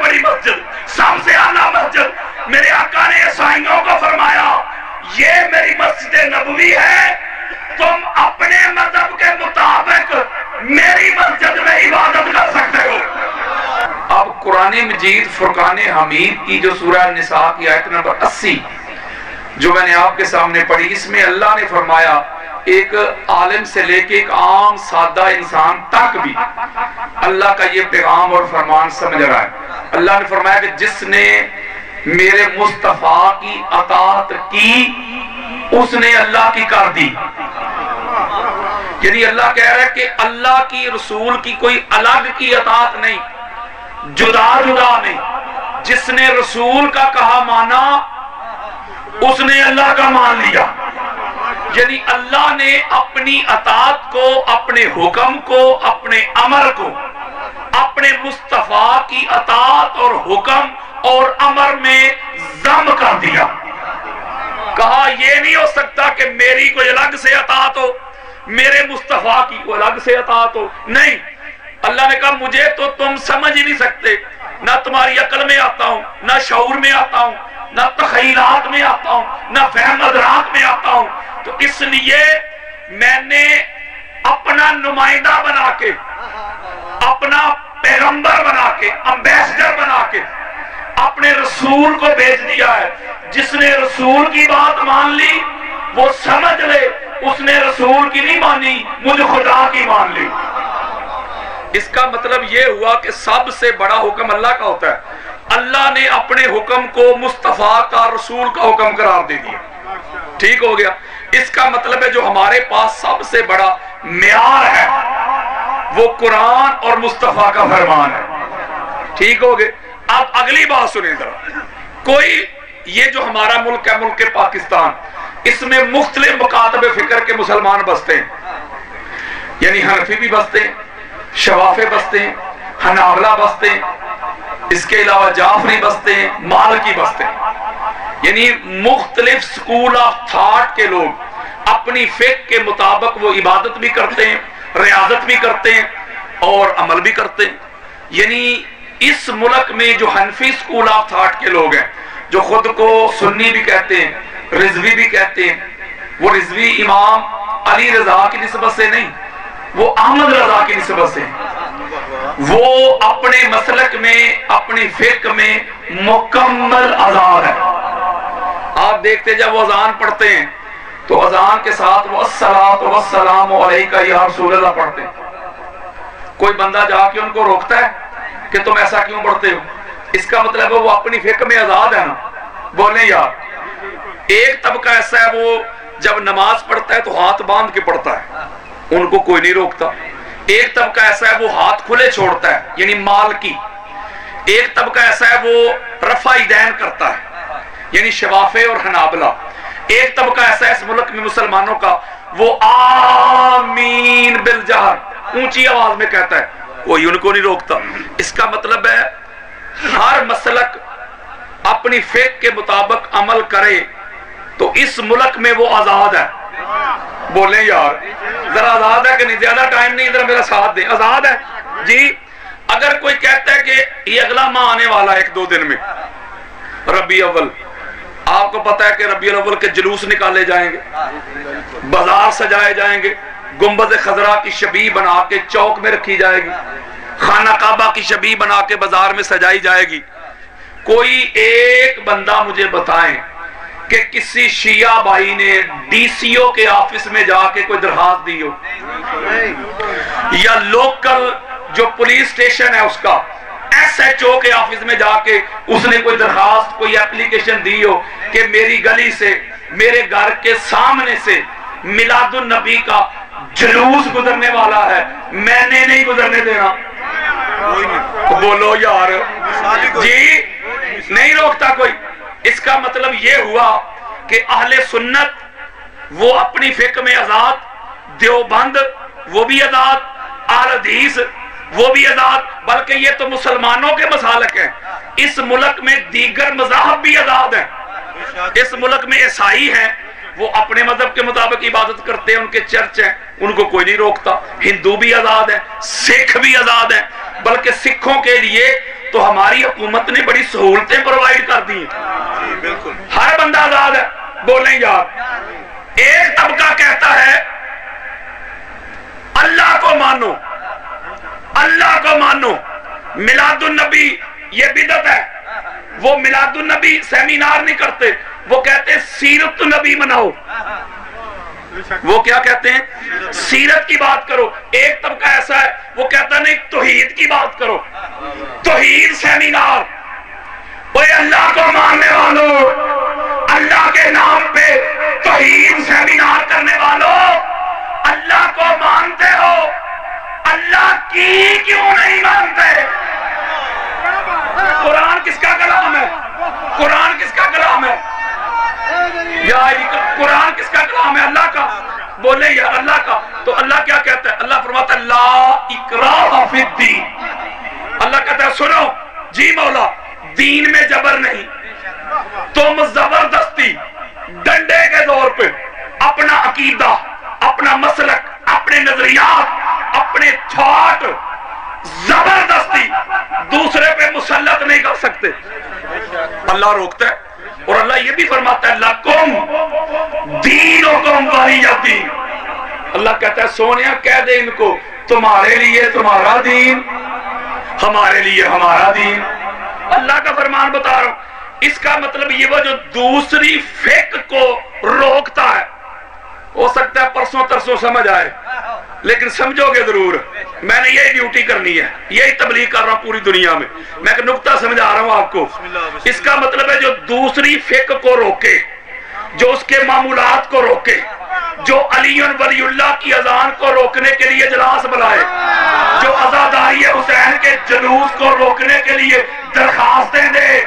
بڑی مسجد، سب سے اعلیٰ مسجد، میرے آقا نے عیسائیوں کو فرمایا یہ میری مسجد نبوی ہے، تم اپنے مذہب کے مطابق میری مسجد میں عبادت کر سکتے ہو۔ اب قرآن مجید فرقان حمید کی جو سورہ النساء کی آیت نمبر 80 جو میں نے آپ کے سامنے پڑھی، اس میں اللہ نے فرمایا ایک عالم سے لے کے ایک عام سادہ انسان تک بھی اللہ کا یہ پیغام اور فرمان سمجھ رہا ہے۔ اللہ نے فرمایا کہ جس نے میرے مصطفیٰ کی اطاعت کی اس نے اللہ کی کر دی۔ یعنی اللہ کہہ رہا ہے کہ اللہ کی رسول کی کوئی الگ کی اطاعت نہیں، جدا جدا نہیں، جس نے رسول کا کہا مانا اس نے اللہ کا مان لیا۔ یعنی اللہ نے اپنی اطاعت کو، اپنے حکم کو، اپنے امر کو اپنے مصطفیٰ کی اطاعت اور حکم اور امر میں ضم کر دیا۔ کہا یہ نہیں ہو سکتا کہ میری کوئی الگ سے اطاعت ہو، میرے مصطفیٰ کی کوئی الگ سے اطاعت ہو، نہیں۔ اللہ نے کہا مجھے تو تم سمجھ ہی نہیں سکتے، نہ تمہاری عقل میں آتا ہوں، نہ شعور میں آتا ہوں، نہ تخیلات میں آتا ہوں، نہ فہم ادراک میں آتا ہوں، تو اس لیے میں نے اپنا نمائندہ بنا کے، اپنا پیغمبر بنا کے، امبیسڈر بنا کے اپنے رسول کو بھیج دیا ہے۔ جس نے رسول کی بات مان لی وہ سمجھ لے اس نے رسول کی نہیں مانی، مجھ خدا کی مان لی۔ اس کا مطلب یہ ہوا کہ سب سے بڑا حکم اللہ کا ہوتا ہے۔ اللہ نے اپنے حکم کو مصطفیٰ کا، رسول کا حکم قرار دے دیا۔ ٹھیک ہو گیا؟ اس کا مطلب ہے جو ہمارے پاس سب سے بڑا معیار ہے وہ قرآن اور مصطفیٰ کا فرمان ہے۔ ٹھیک ہو گئے؟ اب اگلی بات سنیں ذرا۔ کوئی یہ جو ہمارا ملک ہے، ملک پاکستان، اس میں مختلف مکاتب فکر کے مسلمان بستے ہیں، یعنی حنفی بھی بستے ہیں، شوافی بستے ہیں، حنابلہ بستے ہیں، اس کے علاوہ جعفری بستے ہیں، مالکی بستے ہیں، یعنی مختلف سکول آف تھاٹ کے لوگ اپنی فقہ کے مطابق وہ عبادت بھی کرتے ہیں، ریاضت بھی کرتے ہیں اور عمل بھی کرتے ہیں۔ یعنی اس ملک میں جو حنفی سکول آف تھاٹ کے لوگ ہیں، جو خود کو سنی بھی کہتے ہیں، رضوی بھی کہتے ہیں، وہ رضوی امام علی رضا کی نسبت سے نہیں، وہ احمد رضا کی نسبت سے ہیں، وہ اپنے مسلک میں، اپنی فقہ میں مکمل آزاد ہے۔ آپ دیکھتے جب وہ اذان پڑھتے ہیں تو اذان کے ساتھ وہ الصلاۃ والسلام علیک یا رسول اللہ پڑھتے ہیں۔ کوئی بندہ جا کے ان کو روکتا ہے کہ تم ایسا کیوں پڑھتے ہو؟ اس کا مطلب ہے وہ اپنی فقہ میں آزاد ہے نا۔ بولیں یار، ایک طبقہ ایسا ہے وہ جب نماز پڑھتا ہے تو ہاتھ باندھ کے پڑھتا ہے، ان کو کوئی نہیں روکتا۔ ایک طبقہ ایسا ہے وہ ہاتھ کھلے چھوڑتا ہے، یعنی مالکی۔ ایک طبقہ ایسا ہے وہ رفع یدین کرتا ہے، یعنی شوافی اور حنابلہ۔ ایک طبقہ ایسا ہے اس ملک میں مسلمانوں کا، وہ آمین بالجہر اونچی آواز میں کہتا ہے، کوئی ان کو نہیں روکتا۔ اس کا مطلب ہے ہر مسلک اپنی فقہ کے مطابق عمل کرے تو اس ملک میں وہ آزاد ہے۔ بولیں یار، ذرا آزاد ہے کہ نہیں؟ زیادہ ٹائم نہیں، ذرا میرا ساتھ دیں۔ آزاد ہے جی۔ اگر کوئی کہتا ہے کہ یہ اگلا ماہ آنے والا ہے 1-2 دن میں، ربیع اول، آپ کو پتا ہے کہ ربیع الاول کے جلوس نکالے جائیں گے، بازار سجائے جائیں گے، گنبد خضرا کی شبیہ بنا کے چوک میں رکھی جائے گی، خانہ کعبہ کی شبیہ بنا کے بازار میں سجائی جائے گی۔ کوئی ایک بندہ مجھے بتائیں کہ کسی شیعہ بھائی نے ڈی سی او کے آفس میں جا کے کوئی درخواست دی ہو، یا لوکل جو پولیس سٹیشن ہے اس کا ایس ایچ او کے آفس میں جا کے اس نے کوئی درخواست، کوئی اپلیکیشن دی ہو کہ میری گلی سے، میرے گھر کے سامنے سے میلاد النبی کا جلوس گزرنے والا ہے، میں نے نہیں گزرنے دینا؟ بولو یار جی، نہیں روکتا کوئی۔ اس کا مطلب یہ ہوا کہ اہل سنت وہ اپنی فقہ میں آزاد، دیوبند وہ بھی آزاد، اہل حدیث وہ بھی آزاد، بلکہ یہ تو مسلمانوں کے مسالک ہیں۔ اس ملک میں دیگر مذاہب بھی آزاد ہیں۔ اس ملک میں عیسائی ہیں، وہ اپنے مذہب کے مطابق عبادت کرتے ہیں، ان کے چرچ ہیں، ان کو کوئی نہیں روکتا۔ ہندو بھی آزاد ہیں، سکھ بھی آزاد ہیں، بلکہ سکھوں کے لیے تو ہماری حکومت نے بڑی سہولتیں پرووائڈ کر دی ہیں، ہر بندہ آزاد ہے۔ بولیں یار، ایک طبقہ کہتا ہے اللہ کو مانو، اللہ کو مانو، میلاد النبی یہ بدعت ہے، وہ میلاد النبی سیمینار نہیں کرتے، وہ کہتے ہیں سیرت النبی مناؤ۔ وہ کیا کہتے ہیں؟ سیرت کی بات کرو۔ ایک طبقہ ایسا ہے وہ کہتا نہیں توحید کی بات کرو، توحید سیمینار۔ اوے اللہ کو ماننے والوں، اللہ کے نام پہ توحید سیمینار کرنے والوں، اللہ کو مانتے ہو، اللہ کی کیوں نہیں مانتے؟ قرآن کس کا کلام ہے؟ قرآن کس کا کلام ہے؟ یا قرآن کس کا کلام ہے؟ اللہ کا۔ بولے یا اللہ کا۔ تو اللہ کیا کہتا ہے؟ اللہ فرماتا ہے لا اکراہ فی الدین۔ اللہ کہتا ہے سنو جی مولا، دین میں جبر نہیں، تم زبردستی ڈنڈے کے دور پہ اپنا عقیدہ، اپنا مسلک، اپنے نظریات، اپنے تھاٹ زبردستی دوسرے پہ مسلط نہیں کر سکتے۔ اللہ روکتا ہے، اور اللہ یہ بھی فرماتا ہے لکم دینکم ولی دین۔ اللہ کہتا ہے سونیا کہہ دے ان کو تمہارے لیے تمہارا دین، ہمارے لیے ہمارا دین۔ اللہ کا فرمان بتا رہا ہوں۔ اس کا مطلب یہ وہ جو دوسری فقہ کو روکتا ہے، ہو سکتا ہے پرسوں ترسوں سمجھ آئے، لیکن سمجھو گے ضرور۔ میں نے یہی ڈیوٹی کرنی ہے، یہی تبلیغ کر رہا ہوں پوری دنیا میں۔ میں ایک نکتہ سمجھا رہا ہوں آپ کو۔ اس کا مطلب ہے جو دوسری فقہ کو روکے، جو اس کے معمولات کو روکے، جو علی ولی اللہ کی اذان کو روکنے کے لیے اجلاس بلائے، جو عزاداری حسین کے جلوس کو روکنے کے لیے درخواستیں دے،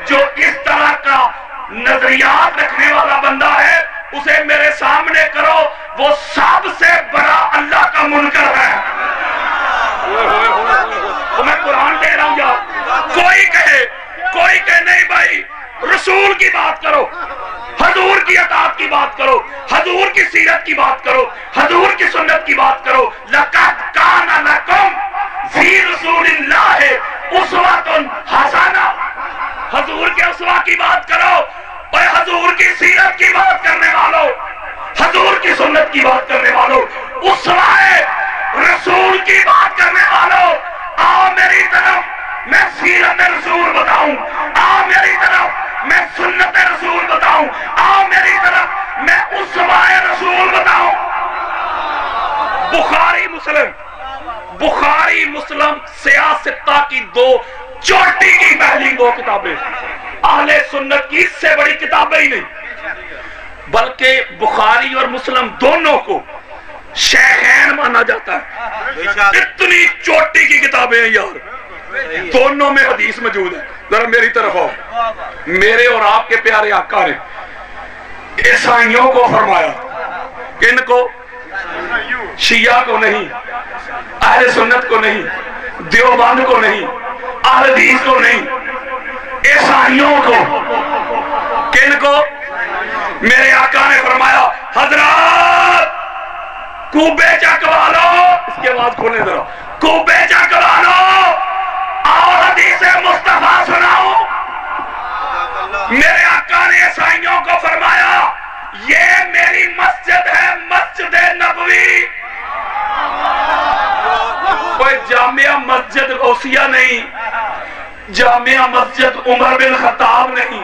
جو اس طرح کا نظریات رکھنے والا بندہ ہے، اسے میرے سامنے کرو، وہ سب سے بڑا اللہ کا منکر ہے۔ تو میں قرآن دے رہا ہوں یار۔ کوئی کہے نہیں بھائی رسول کی بات کرو، حضور کی اطاعت کی بات کرو، حضور کی سیرت کی بات کرو، حضور کی سنت کی بات کرو۔ لقد کان لکم فی رسول اللہ اسوۃ حسنہ۔ حضور کے اسوہ کی بات کرو، اور حضور کی سیرت کی بات کرنے والوں، حضور کی سنت کی بات کرنے والوں، اسوہ رسول کی بات کرنے والوں، آؤ میری طرف میں سیرت رسول بتاؤں، آؤ میری طرف میں سنت رسول بتاؤں، آؤ میری طرف میں اسوہ رسول بتاؤں۔ بخاری مسلم سیاستہ کی دو چوٹی کی پہلی دو کتابیں، اہل سنت کی اس سے بڑی کتابیں ہی نہیں، بلکہ بخاری اور مسلم دونوں کو شیخین مانا جاتا ہے۔ اتنی چوٹی کی کتابیں ہیں یار، دونوں میں حدیث موجود ہے۔ ذرا میری طرف آؤ۔ میرے اور آپ کے پیارے آقا نے عیسائیوں کو فرمایا، کن کو؟ شیعہ کو نہیں، اہل سنت کو نہیں، دیوبند کو نہیں، اہل حدیث کو نہیں، عیسائیوں کو۔ کن کو؟ میرے آقا نے فرمایا حضرات کوبے چکوا لو، اس کی آواز کھولیں ذرا، کوبے چکوا لو اور حدیث مصطفیٰ سناؤ۔ میرے آقا نے عیسائیوں کو فرمایا یہ میری مسجد ہے، مسجد نبوی، کوئی جامعہ مسجد غوثیہ نہیں، جامعہ مسجد عمر بن خطاب نہیں،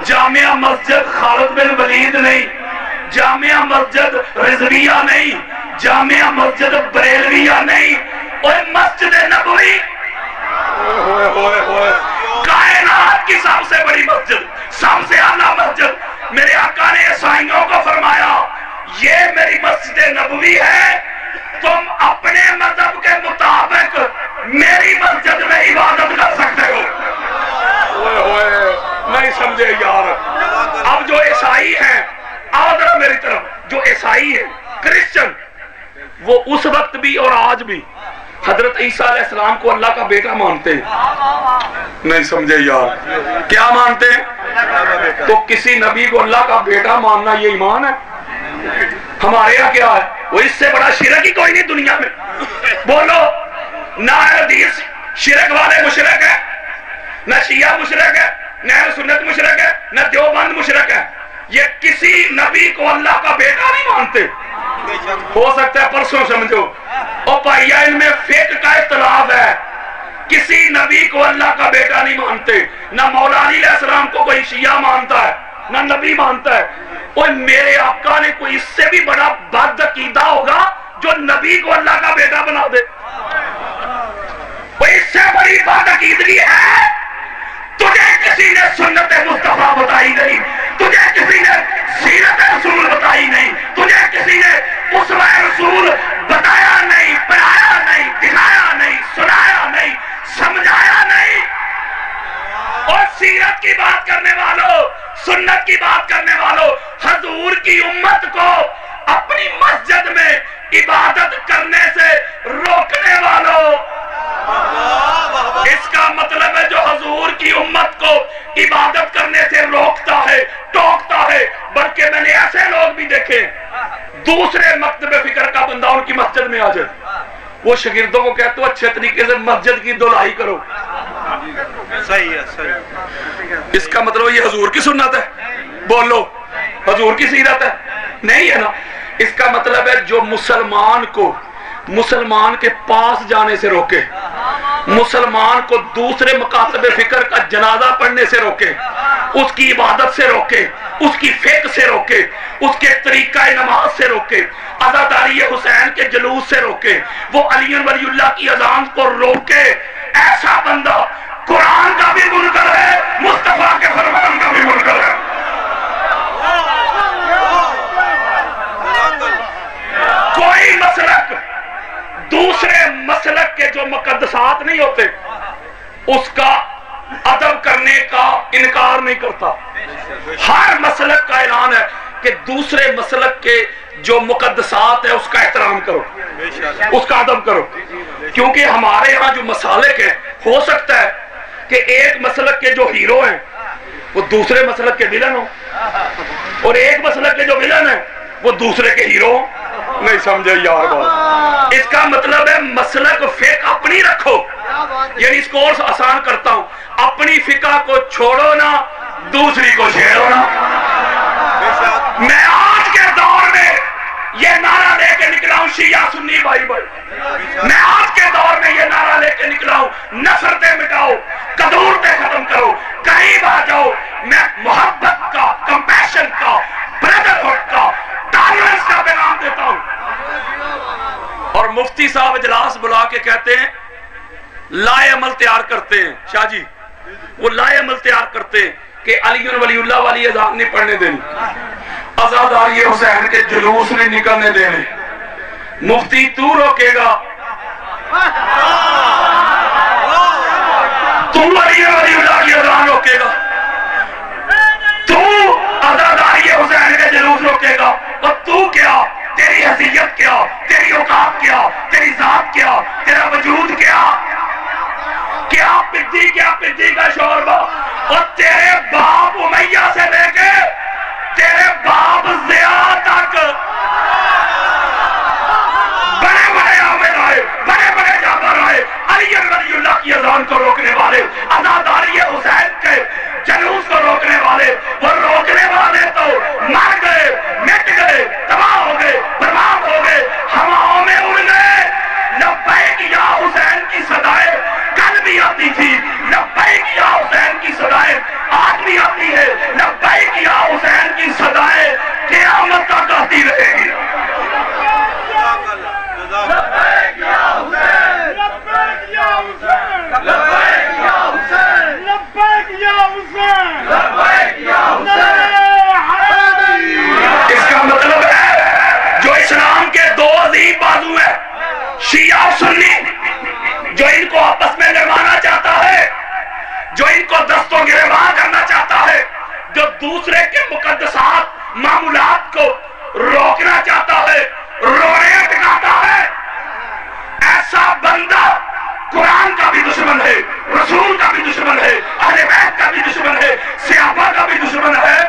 جامعہ مسجد خالد بن ولید نہیں، جامعہ مسجد رضویہ نہیں، جامعہ مسجد بریلویہ نہیں، اور مسجد نبوی کائنات کی سب سے بڑی مسجد، سب سے اعلیٰ مسجد۔ میرے آقا نے عیسائیوں کو فرمایا یہ میری مسجد نبوی ہے، تم اپنے مذہب کے مطابق میری مسجد میں عبادت کر سکتے ہو۔ نہیں سمجھے یار؟ اب جو عیسائی ہیں، آؤ ذرا میری طرف، جو عیسائی ہیں کرسچن، وہ اس وقت بھی اور آج بھی حضرت عیسیٰ علیہ السلام کو اللہ کا بیٹا مانتے ہیں۔ نہیں سمجھے یار؟ کیا مانتے ہیں؟ تو کسی نبی کو اللہ کا بیٹا ماننا یہ ایمان ہے؟ ہمارے یہاں کیا ہے؟ وہ اس سے بڑا شرک ہی کوئی نہیں دنیا میں۔ بولو نہ حدیث شرک والے مشرک ہیں، شیعہ مشرک ہے، نہ اہل سنت مشرک ہے، نہ دیوبند مشرک ہے، یہ کسی نبی کو اللہ کا بیٹا نہیں مانتے۔ ہو سکتا ہے پرسوں سمجھو، اور بھائیا ان میں فقہ کا اختلاف ہے، کسی نبی کو اللہ کا بیٹا نہیں مانتے، نہ مولا علی علیہ السلام کو کوئی شیعہ مانتا ہے نہ نبی مانتا ہے۔ اور میرے آقا نے کوئی اس سے بھی بڑا بد عقیدہ ہوگا جو نبی کو اللہ کا بیٹا بنا دے؟ کوئی اس سے بڑی بد عقیدگی ہے؟ تجھے کسی نے سنت مصطفیٰ بتائی نہیں، تجھے کسی نے سیرت رسول بتائی نہیں، تجھے کسی نے اسوہ رسول بتایا نہیں، پڑھایا نہیں، دکھایا نہیں، سنایا نہیں، سمجھایا نہیں۔ اور سیرت کی بات کرنے والوں، سنت کی بات کرنے والوں، حضور کی امت کو اپنی مسجد میں عبادت کرنے سے روکنے والوں، اس کا مطلب ہے جو حضور کی امت کو عبادت کرنے سے روکتا ہے، ٹوکتا ہے، بلکہ میں نے ایسے لوگ بھی دیکھے دوسرے مکتب فکر کا بندہ ان کی مسجد میں آ جائے، وہ شاگردوں کو کہتے ہو اچھے طریقے سے مسجد کی دھلائی کرو۔ صحیح ہے، صحیح۔ اس کا مطلب یہ حضور کی سنت ہے؟ بولو، حضور کی سیرت ہے؟ نہیں ہے نا۔ اس کا مطلب ہے جو مسلمان کو مسلمان کے پاس جانے سے روکے، مسلمان کو دوسرے مکاتب فکر کا جنازہ پڑھنے سے روکے، اس کی عبادت سے روکے، اس کی فقہ سے روکے، اس کے طریقہ نماز سے روکے، عزاداری حسین کے جلوس سے روکے، وہ علی ولی اللہ کی اذان کو روکے، ایسا بندہ قرآن کا بھی منکر ہے، مصطفیٰ کے فرمان کا بھی منکر ہے۔ کوئی مسلک دوسرے مسلک کے جو مقدسات نہیں ہوتے اس کا ادب کرنے کا انکار نہیں کرتا۔ ہر مسلک کا اعلان ہے کہ دوسرے مسلک کے جو مقدسات ہے اس کا احترام کرو، اس کا ادب کرو، کیونکہ ہمارے ہاں جو مسالک ہیں، ہو سکتا ہے کہ ایک مسلک کے جو ہیرو ہیں وہ دوسرے مسلک کے ویلن ہوں، اور ایک مسلک کے جو ویلن ہیں وہ دوسرے کے ہیرو ہوں۔ نہیں سمجھے یار بات؟ اس کا مطلب ہے مسلک فقہ اپنی رکھو، یعنی اس کو اور آسان کرتا ہوں، اپنی فقہ کو چھوڑو نہ، دوسری کو چھیڑو نہ۔ میں آج کے دور میں یہ نعرہ لے کے نکلا ہوں شیعہ سنی بھائی بھائی، میں آج کے دور میں یہ نعرہ لے کے نکلا ہوں نفرتیں مٹاؤ، قدورتیں ختم کرو، قریب آ جاؤ۔ میں محبت کا، کمپیشن کا، بردرہڈ کا، ٹالرنس کا پیغام دیتا ہوں۔ اور مفتی صاحب اجلاس بلا کے کہتے ہیں لائے عمل تیار کرتے ہیں، شاہ جی وہ لائے عمل تیار کرتے ہیں کہ علی ولی اللہ والی اذان نہیں پڑھنے دینی، عزاداری حسین کے جلوس نہیں نکلنے دینے۔ مفتی تو روکے گا، تو علی ولی اللہ کی اذان روکے گا، تو عزاداری حسین کے جلوس روکے گا، اور تو کیا؟ تیری حیثیت کیا، تیری اوقات کیا، تیری ذات کیا، تیرا وجود کیا؟ کیا پدی، کیا پدی کا شوربہ، اور تیرے باپ امیہ سے لے کے تیرے باپ ضیاء تک بڑے بڑے عامل آئے، بڑے بڑے جابر آئے، علی ولی اللہ کی اذان کو روکنے والے، عزاداری حسین کے جلوس کو روکنے والے، وہ روکنے والے تو مر گئے، مٹ گئے، تباہ ہو گئے، برباد ہو گئے، ہواؤں میں اڑ گئے۔ لبیک یا حسین کی صدائیں کل بھی آتی تھی، لبیک یا حسین کی صدائیں آج بھی آتی ہے، لبیک یا حسین کی صدائیں قیامت تک آتی رہے گی۔ لبیک یا حسین، لبیک یا حسین، لبیک یا حسین، لبیک یا حسین، لبیک یا حسین۔ اس کا مطلب ہے جو اسلام کے دو عظیم بازو ہیں، شیعہ اور سنی، جو ان کو آپس میں لڑوانا چاہتا ہے، جو ان کو دست و گریباں کرنا چاہتا ہے، جو دوسرے کے مقدسات معمولات کو روکنا چاہتا ہے، روڑے اٹکاتا ہے، ایسا بندہ قرآن کا بھی دشمن ہے، رسول کا بھی دشمن ہے، اہل بیت کا بھی دشمن ہے، صحابہ کا بھی دشمن ہے،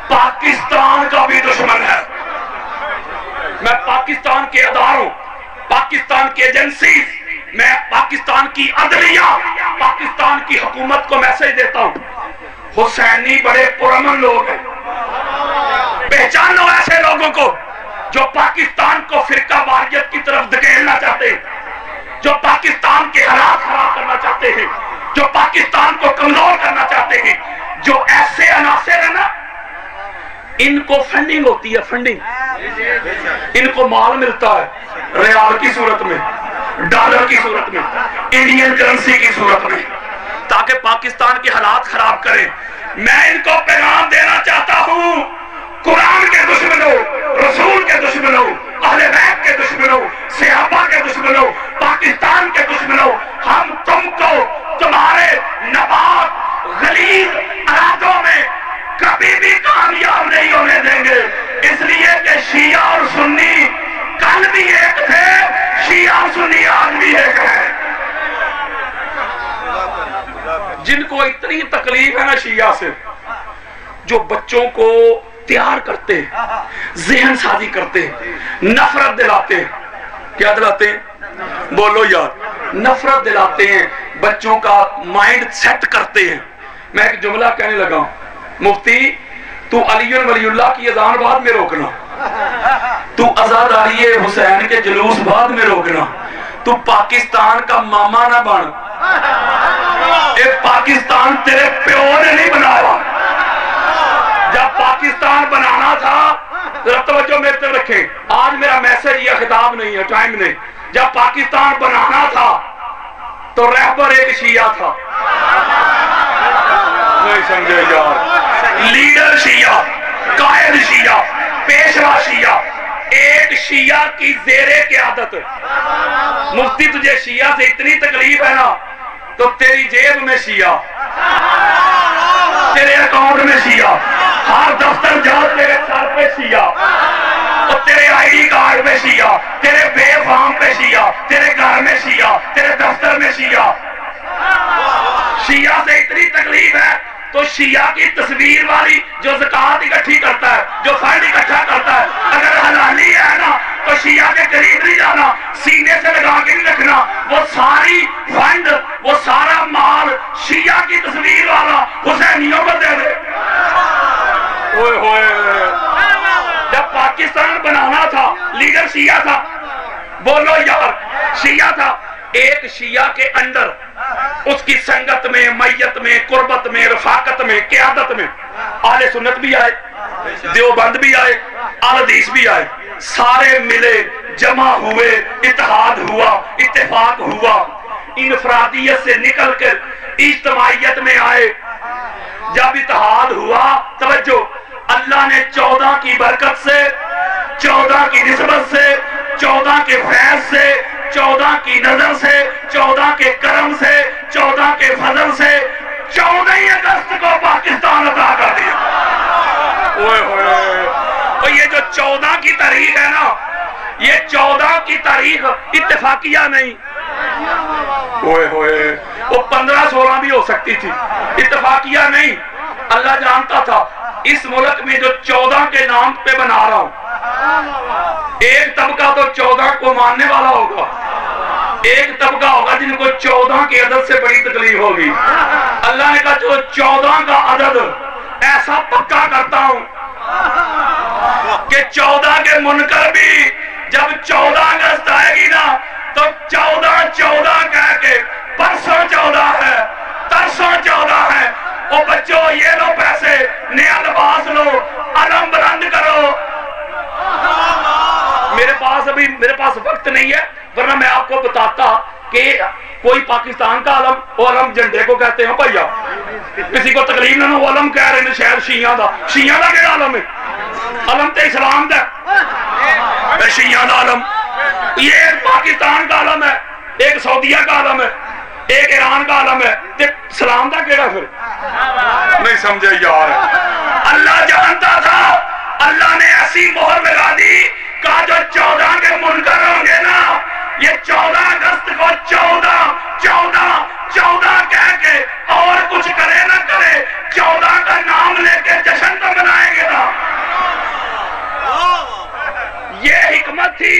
پاکستان کا بھی دشمن ہے۔ میں پاکستان کے اداروں، پاکستان کی ایجنسیز، میں پاکستان کی عدلیہ، پاکستان پاکستان کی حکومت کو میسج دیتا ہوں، حسینی بڑے پرامن لوگ ہیں، پہچانو ایسے لوگوں کو جو پاکستان کو فرقہ واریت کی طرف دھکیلنا چاہتے ہیں، جو پاکستان کے حالات خراب کرنا چاہتے ہیں، جو پاکستان کو کمزور کرنا چاہتے ہیں. جو ایسے عناصر ہیں نا، ان کو فنڈنگ ہوتی ہے، فنڈنگ، ان کو مال ملتا ہے ریال کی صورت میں، ڈالر کی صورت میں، انڈین کرنسی کی صورت میں، تاکہ پاکستان کے حالات خراب کریں. میں ان کو پیغام دینا چاہتا ہوں، قرآن کے دشمنوں، رسول کے دشمنوں، اہل بیت کے دشمنوں، صحابہ کے دشمنوں، پاکستان کے دشمنوں، ہم تم کو تمہارے نبات غلیظ ارادوں میں کبھی بھی کامیاب نہیں ہونے دیں گے. اس لیے کہ شیعہ اور سنی کل بھی ایک تھے، شیعہ اور سنی آج بھی ایک ہے. جن کو اتنی تکلیف ہے نا شیعہ سے، جو بچوں کو تیار کرتے ہیں، ذہن سازی کرتے ہیں، نفرت دلاتے ہیں. کیا دلاتے ہیں؟ بولو یار، نفرت دلاتے ہیں، بچوں کا مائنڈ سیٹ کرتے ہیں. میں ایک جملہ کہنے لگا ہوں، مفتی تو علی ولی اللہ کی اذان بعد میں روکنا، تو عزاداری حسین کے جلوس بعد میں روکنا، تو پاکستان کا ماما نہ بن. ایک پاکستان تیرے پیو نے نہیں بنایا. جب پاکستان بنانا تھا، ذرا توجہ میرے طرف رکھیں، آج میرا میسج یا خطاب نہیں ہے، ٹائم نہیں. جب پاکستان بنانا تھا تو رہبر ایک شیعہ تھا. نہیں سمجھے یار، لیڈر شیعہ، قائد شیعہ، پیشوا شیعہ، ایک شیعہ کی زیر قیادت. مفتی تجھے شیعہ سے اتنی تکلیف ہے نا، تو تیری جیب میں شیعہ، تیرے اکاؤنٹ میں شیعہ، ہر دفتر جاؤ تیرے سر پہ شیعہ، اور تیرے آئی ڈی کارڈ پہ شیعہ، تیرے بے فارم پہ شیعہ، تیرے گھر میں شیعہ، تیرے دفتر میں شیعہ. شیعہ سے اتنی تکلیف ہے تو شیعہ کی تصویر والی جو زکوٰۃ اکٹھی کرتا ہے، جو فنڈ اکٹھا کرتا ہے، اگر حلالی ہے نا تو شیعہ کے قریب نہیں جانا، سینے سے لگا کے نہیں رکھنا. وہ ساری فنڈ، وہ سارا مال شیعہ کی تصویر والا حسینیوں کو دے دے. اوئے ہوئے، جب پاکستان بنانا تھا لیڈر شیعہ تھا. بولو یار، شیعہ تھا. ایک شیعہ کے اندر اس کی سنگت میں، میت میں، قربت میں، رفاقت میں، قیادت میں اہل سنت بھی آئے، دیوبند بھی آئے، اہل حدیث بھی آئے. سارے ملے، جمع ہوئے، اتحاد ہوا، اتفاق ہوا، انفرادیت سے نکل کر اجتماعیت میں آئے. جب اتحاد ہوا، توجہ، اللہ نے 14 کی برکت سے، 14 کی نسبت سے، 14 کے فیض سے، 14 کی نظر سے، 14 کے کرم سے، 14 کے فضل سے 14 اگست کو پاکستان عطا کر دیا. اوئے ہوئے، تو یہ جو 14 کی تاریخ ہے نا، یہ 14 کی تاریخ اتفاقیہ نہیں. اوئے ہوئے، وہ 15-16 بھی ہو سکتی تھی، اتفاقیہ نہیں. اللہ جانتا تھا اس ملک میں جو 14 کے نام پہ بنا رہا ہوں، ایک طبقہ تو 14 کو ماننے والا ہوگا، ایک طبقہ ہوگا جن کو 14 کے عدد سے بڑی تکلیف ہوگی. اللہ نے کہا جو 14 کا عدد ایسا پکا کرتا ہوں کہ 14 کے منکر بھی جب 14 اگست آئے گی نا تو 14 کہہ کے پرسوں 14 ہے، ترسوں 14 ہے. او بچوں یہ لو پیسے، نیا لباس لو، علم بلند کرو. میرے پاس وقت نہیں ہے، ورنہ میں آپ کو بتاتا کہ کوئی پاکستان کا علم، وہ علم جھنڈے کو کہتے ہیں بھیا، کسی کو تکلیف نہ وہ علم کہہ رہے ہیں شاید شیعہ دا. شیعہ دا کہڑا علم ہے؟ علم تے اسلام دا، شیعہ دا علم. یہ ایک پاکستان کا علم ہے، ایک سعودیہ کا علم ہے، ایک ایران کا علم ہے، تے اسلام دا کہڑا پھر؟ نہیں سمجھے یار. اللہ جانتا تھا، اللہ نے ایسی مہر لگا دی کہ جو 14 کے منکر ہوں گے نا، یہ 14 اگست کو 14 کہہ کے اور کچھ کرے نہ کرے، 14 کا نام لے کے جشن تو منائیں گے نا. یہ حکمت تھی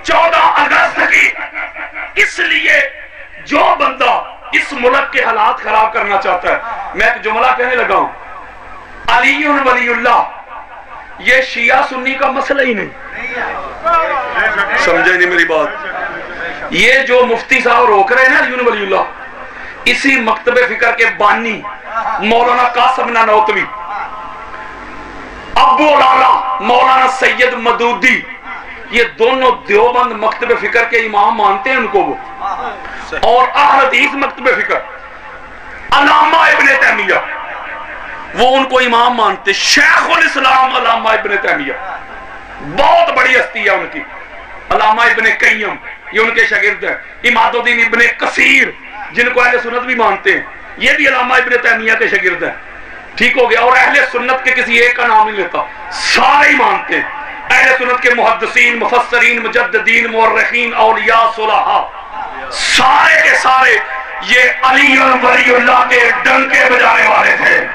14 اگست کی. اس لیے جو بندہ اس ملک کے حالات خراب کرنا چاہتا ہے. میں ایک جملہ کہنے لگا ہوں, علی ولی اللہ یہ شیعہ سنی کا مسئلہ ہی نہیں. سمجھے نہیں میری بات؟ یہ جو مفتی صاحب روک رہے ہیں نا علی ولی اللہ, اسی مکتب فکر کے بانی مولانا قاسم نانوتوی, ابو لالا مولانا سید مدودی, یہ دونوں دیوبند مکتب فکر کے امام مانتے ہیں ان کو وہ, اور اہل حدیث مکتب فکر علامہ ابن تیمیہ وہ ان کو امام مانتے. شیخ الاسلام علامہ ابن تیمیہ بہت بڑی ہستی ہے ان کی. علامہ ابن قیم یہ ان کے شاگرد ہیں. اماد الدین ابن کثیر جن کو اہل سنت بھی مانتے ہیں, یہ بھی علامہ ابن تیمیہ کے شاگرد ہیں. ٹھیک ہو گیا. اور اہل سنت کے کسی ایک کا نام نہیں لیتا, سارے ہی مانتے ہیں. اہل سنت کے محدثین, مفسرین, مجددین, مورخین, اولیاء, صلحاء, سارے کے سارے یہ علی ولی اللہ کے ڈنکے بجانے والے تھے.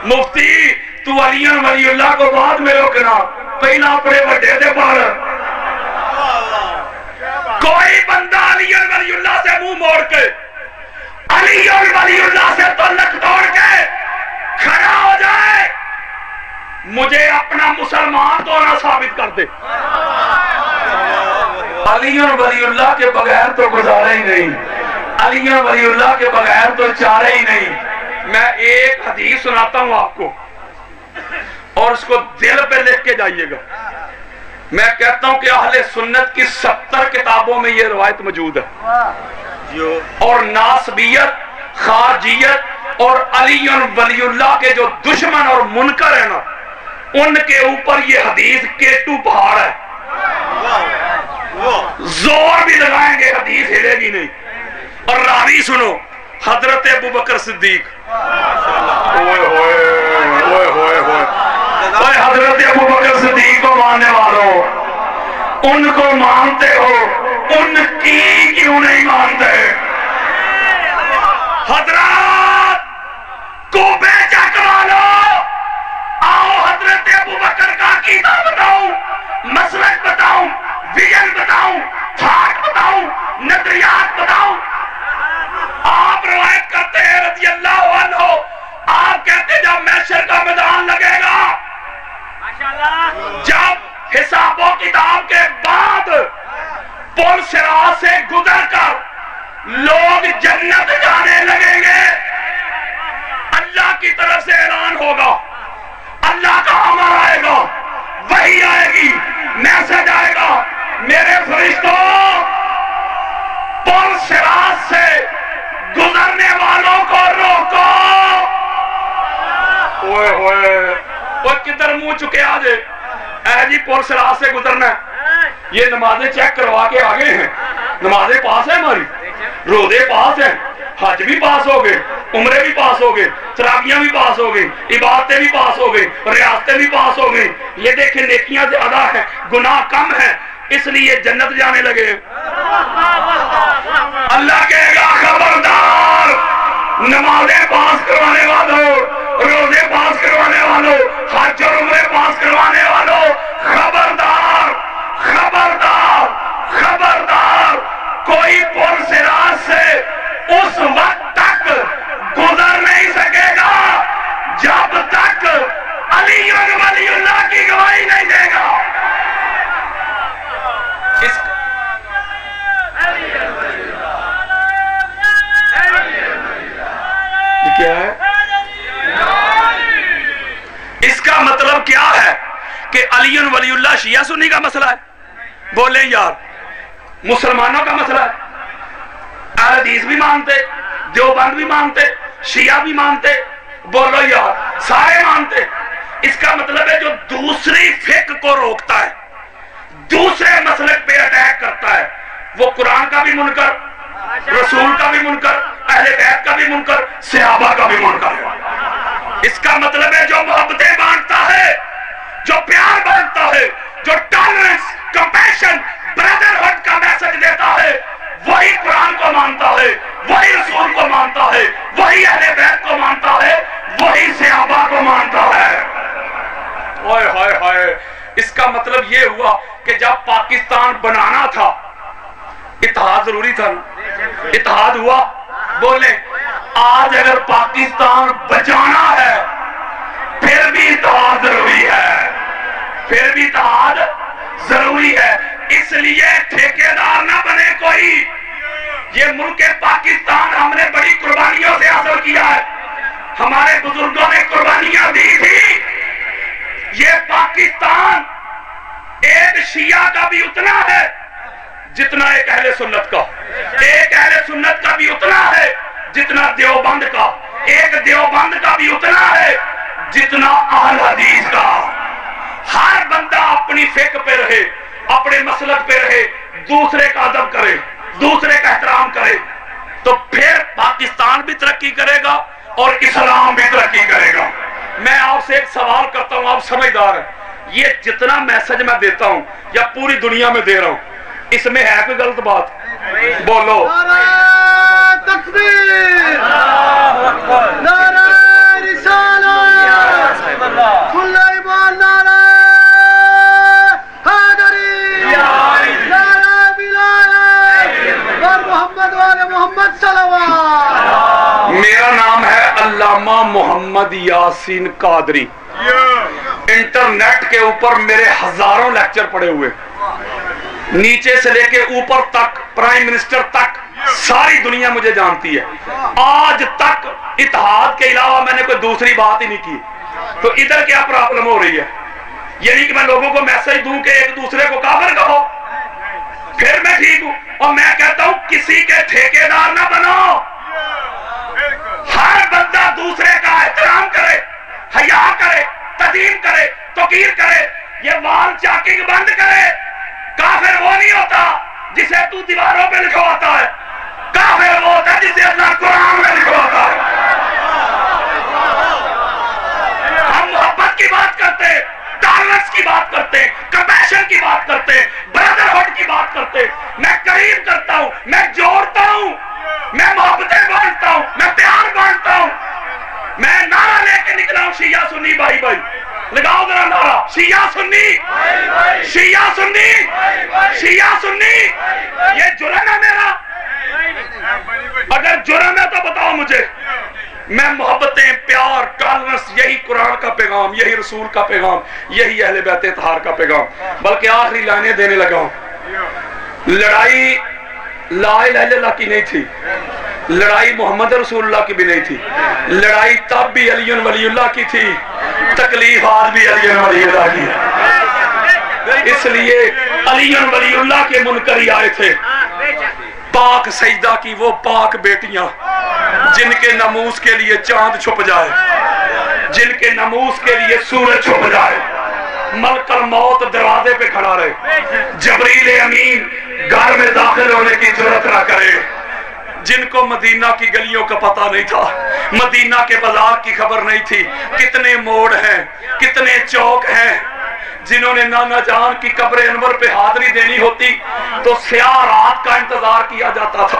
مفتی تو علی ولی اللہ کو بعد میں روکنا, پہلا اپنے بڑے دے پار. کوئی بندہ علی ولی اللہ سے منہ موڑ کے, علی ولی اللہ سے تعلق توڑ کے کھڑا ہو جائے, مجھے اپنا مسلمان تو نہ ثابت کر دے. علی ولی اللہ کے بغیر تو گزارا ہی نہیں, علی ولی اللہ کے بغیر تو چارہ ہی نہیں. میں ایک حدیث سناتا ہوں آپ کو, اور اس کو دل پہ لکھ کے جائیے گا. میں کہتا ہوں کہ اہل سنت کی 70 کتابوں میں یہ روایت موجود ہے, اور ناسبیت, خارجیت اور علی ولی اللہ کے جو دشمن اور منکر ہیں نا, ان کے اوپر یہ حدیث کیٹو پہاڑ ہے. زور بھی لگائیں گے حدیث ہلے گی نہیں. اور راوی سنو, حضرت ابو بکر صدیق, حضرت ابو بکر صدیق کو ماننے والوں, ان کو مانتے ہو, ان کی کیوں نہیں مانتے؟ حضرات کو بے چک والو, آؤ حضرت ابو بکر کا عقیدہ بتاؤں, مسلک بتاؤں, ویژن بتاؤں, تھاٹ بتاؤں, نظریات بتاؤں. آپ روایت کرتے ہیں رضی اللہ عنہ, آپ کہتے جب محشر کا میدان لگے گا, جب حساب و کتاب کے بعد پل صراط سے گزر کر لوگ جنت جانے لگیں گے, اللہ کی طرف سے اعلان ہوگا, اللہ کا امر آئے گا, وحی آئے گی, میسج آئے گا, میرے فرشتوں پل صراط سے گزرنے والوں کو روکو. اوئے ہوئے, وہ کدھر منہ چکے آجے, اے جی پل صراط سے گزرنا ہے, یہ نمازیں چیک کروا کے آگے ہیں, نمازیں پاس ہیں ہماری, روزے پاس ہیں, حج بھی پاس ہو گئے, عمرے بھی پاس ہو گئے, تراویحیں بھی پاس ہو گئی, عبادتیں بھی پاس ہو گئی, ریاستیں بھی پاس ہو گئی. یہ دیکھیں نیکیاں زیادہ ہیں, گناہ کم ہیں, اس لیے جنت جانے لگے. اللہ کہے گا خبردار, نمازیں پاس کروانے والوں, روزے پاس کروانے والوں, حج اور عمرے پاس کروانے والوں, خبردار خبردار خبردار, کوئی پل صراط سے اس وقت تک گزر نہیں سکے گا جب تک علی ولی اللہ کی گواہی نہیں دے گا. کیا ہے اس کا مطلب؟ کیا ہے کہ علی ولی اللہ شیعہ سنی کا مسئلہ ہے؟ بولیں یار, مسلمانوں کا مسئلہ ہے. اہل حدیث بھی مانتے, دیوبند بھی مانتے, شیعہ بھی مانتے, بولو یار سارے مانتے. اس کا مطلب ہے جو دوسری فقہ کو روکتا ہے, دوسرے مسلک پہ اٹیک کرتا ہے, وہ قرآن کا بھی منکر, رسول کا بھی منکر, اہل بیت کا بھی منکر, صحابہ کا بھی منکر ہے. اس کا مطلب ہے جو محبتیں بانٹتا ہے, جو پیار بانٹتا ہے, جو ٹالرنس, کمپیشن, بردرہڈ کا میسج دیتا ہے, وہی قرآن کو مانتا ہے, وہی رسول کو مانتا ہے, وہی اہل بیت کو مانتا ہے, وہی صحابہ کو مانتا ہے. اوئے ہائے ہائے, اس کا مطلب یہ ہوا کہ جب پاکستان بنانا تھا اتحاد ضروری تھا نا, اتحاد ہوا؟ بولے آج اگر پاکستان بچانا ہے پھر بھی اتحاد ضروری ہے، پھر بھی اتحاد ضروری ہے۔ اس لیے ٹھیکیدار نہ بنے کوئی، یہ ملک پاکستان ہم نے بڑی قربانیوں سے حاصل کیا ہے، ہمارے بزرگوں نے قربانیاں دی تھی۔ یہ پاکستان ایک شیعہ کا بھی اتنا ہے جتنا ایک اہل سنت کا، ایک اہل سنت کا بھی اتنا ہے جتنا دیوبند کا، ایک دیوبند کا بھی اتنا ہے جتنا اہل حدیث کا۔ ہر بندہ اپنی فقہ پہ رہے، اپنے مسلک پہ رہے، دوسرے کا ادب کرے، دوسرے کا احترام کرے، تو پھر پاکستان بھی ترقی کرے گا اور اسلام بھی ترقی کرے گا۔ میں آپ سے ایک سوال کرتا ہوں، آپ سمجھدار ہیں، یہ جتنا میسج میں دیتا ہوں یا پوری دنیا میں دے رہا ہوں، اس میں ہے کوئی غلط بات؟ بولو۔ نعرہ تکبیر، نعرہ رسالت، کل ایمان، نعرہ حیدری، نعرہ ولایت اور محمد والے محمد صلوات۔ میرا نام ہے علامہ محمد یاسین قادری۔ انٹرنیٹ کے اوپر میرے ہزاروں لیکچر پڑے ہوئے، نیچے سے لے کے اوپر تک، پرائم منسٹر تک، ساری دنیا مجھے جانتی ہے۔ آج تک اتحاد کے علاوہ میں نے کوئی دوسری بات ہی نہیں کی۔ تو ادھر کیا پرابلم ہو رہی ہے؟ یعنی کہ میں لوگوں کو میسج دوں کہ ایک دوسرے کو کافر کہو، پھر میں ٹھیک ہوں؟ اور میں کہتا ہوں کسی کے ٹھیکیدار نہ بنو، ہر بندہ دوسرے کا احترام کرے، حیا کرے، تعظیم کرے، توقیر کرے، یہ وال چاکنگ بند کرے۔ کافر وہ نہیں ہوتا جسے تو دیواروں پہ لکھواتا ہے، کافر وہ ہوتا ہے جسے اللہ قرآن میں لکھواتا ہے۔ ہم محبت کی بات کرتے، ٹالرنس کی بات کرتے، کمپیشن کی بات کرتے، برادرہڈ کی بات کرتے۔ میں قریب کرتا ہوں، میں جوڑتا ہوں، میں محبتیں بانٹتا ہوں، میں پیار بانٹتا ہوں۔ میں نعرہ لے کے نکلا ہوں شیعہ سنی بھائی بھائی، لگاؤ ذرا نعرہ، شیعہ سنی، شیعہ سنی، شیعہ سنی۔ یہ جرم ہے میرا؟ اگر جرم ہے تو بتاؤ مجھے۔ میں محبتیں، پیار، ٹالرنس، یہی قرآن کا پیغام، یہی رسول کا پیغام، یہی اہل بیت اطہار کا پیغام۔ بلکہ آخری لائنیں دینے لگا ہوں۔ لڑائی لا الہ الا اللہ کی نہیں تھی، لڑائی محمد رسول اللہ کی بھی نہیں تھی، لڑائی تب بھی علی ولی اللہ کی تھی، تکلیفات بھی علی ولی اللہ کی۔ اس لیے علی ولی اللہ کے منکری آئے تھے، پاک سجدہ کی وہ پاک بیٹیاں جن کے ناموس کے لیے چاند چھپ جائے، جن کے ناموس کے لیے سورج چھپ جائے، ملک الموت دروازے پہ کھڑا رہے، جبریل امین گھر میں داخل ہونے کی جرات نہ کرے، جن کو مدینہ کی گلیوں کا پتہ نہیں تھا، مدینہ کے بازار کی خبر نہیں تھی، کتنے موڑ ہیں، کتنے چوک ہیں، جنہوں نے نانا جان کی قبر انور پہ حاضری دینی ہوتی تو سیاہ رات کا انتظار کیا جاتا تھا۔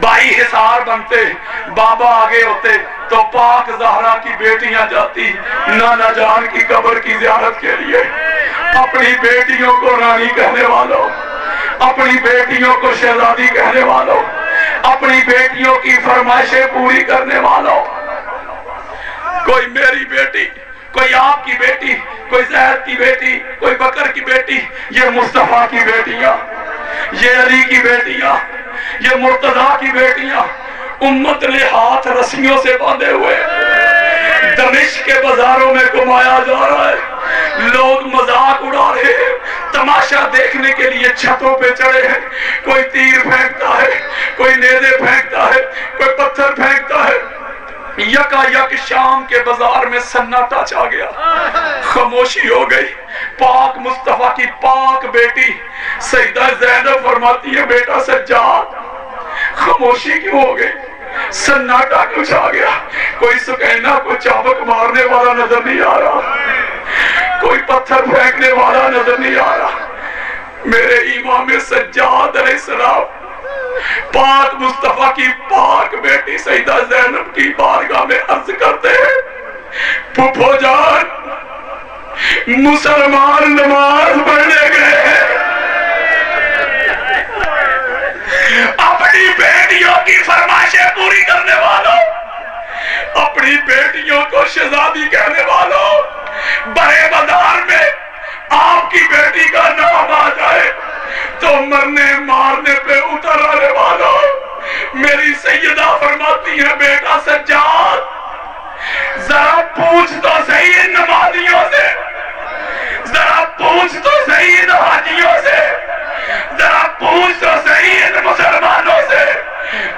بائی حصار بنتے، بابا آگے ہوتے تو پاک زہرا کی بیٹیاں جاتی نانا جان کی قبر کی زیارت کے لیے۔ اپنی بیٹیوں کو رانی کہنے والوں، اپنی بیٹیوں کو شہزادی کہنے والوں، اپنی بیٹیوں کی فرمائشیں پوری کرنے والوں، کوئی میری بیٹی، کوئی آپ کی بیٹی، کوئی زید کی بیٹی، کوئی بکر کی بیٹی، یہ مصطفیٰ کی بیٹیاں، یہ علی کی بیٹیاں، یہ مرتضیٰ کی بیٹیاں، امت نے ہاتھ رسیوں سے باندھے ہوئے دمشق کے بازاروں میں گھمایا جا رہا ہے، لوگ مذاق اڑا رہے ہیں، تماشا دیکھنے کے لیے چھتوں پہ چڑھے ہیں، کوئی تیر پھینکتا ہے، کوئی نیزے پھینکتا ہے، کوئی پتھر پھینکتا ہے۔ یکا یک شام کے بازار میں سناٹا چھا گیا، خاموشی ہو گئی۔ پاک مصطفیٰ کی پاک بیٹی سیدہ زینب فرماتی ہے بیٹا سجاد خاموشی کیوں ہو گئی، سناٹا کیوں چھا گیا؟ کوئی سکینہ کو چابک مارنے والا نظر نہیں آ رہا، کوئی پتھر پھینکنے والا نظر نہیں آ رہا۔ میرے امام سجاد علیہ السلام پاک مصطفیٰ کی پاک بیٹی سیدہ زینب کی بارگاہ میں عرض کرتے ہیں پھپھو جان مسلمان نماز پڑھنے گئے ہیں، اپنی شہزادی کہنے والوں، بڑے بازار میں آپ کی بیٹی کا نام آ جائے تو مرنے مارنے پہ اتر آنے والوں، میری سیدہ فرماتی ہے بیٹا سجاد ذرا پوچھ تو صحیح ان نمازیوں سے، ذرا پوچھ تو صحیح ان حاجیوں سے، ذرا پوچھ تو صحیح ان مسلمانوں سے،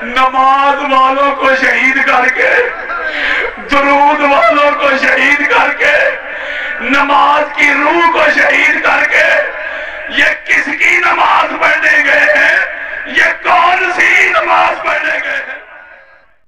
نماز والوں کو شہید کر کے، درود والوں کو شہید کر کے، نماز کی روح کو شہید کر کے یہ کس کی نماز پڑھنے گئے ہیں؟ یہ کون سی نماز پڑھنے گئے ہیں؟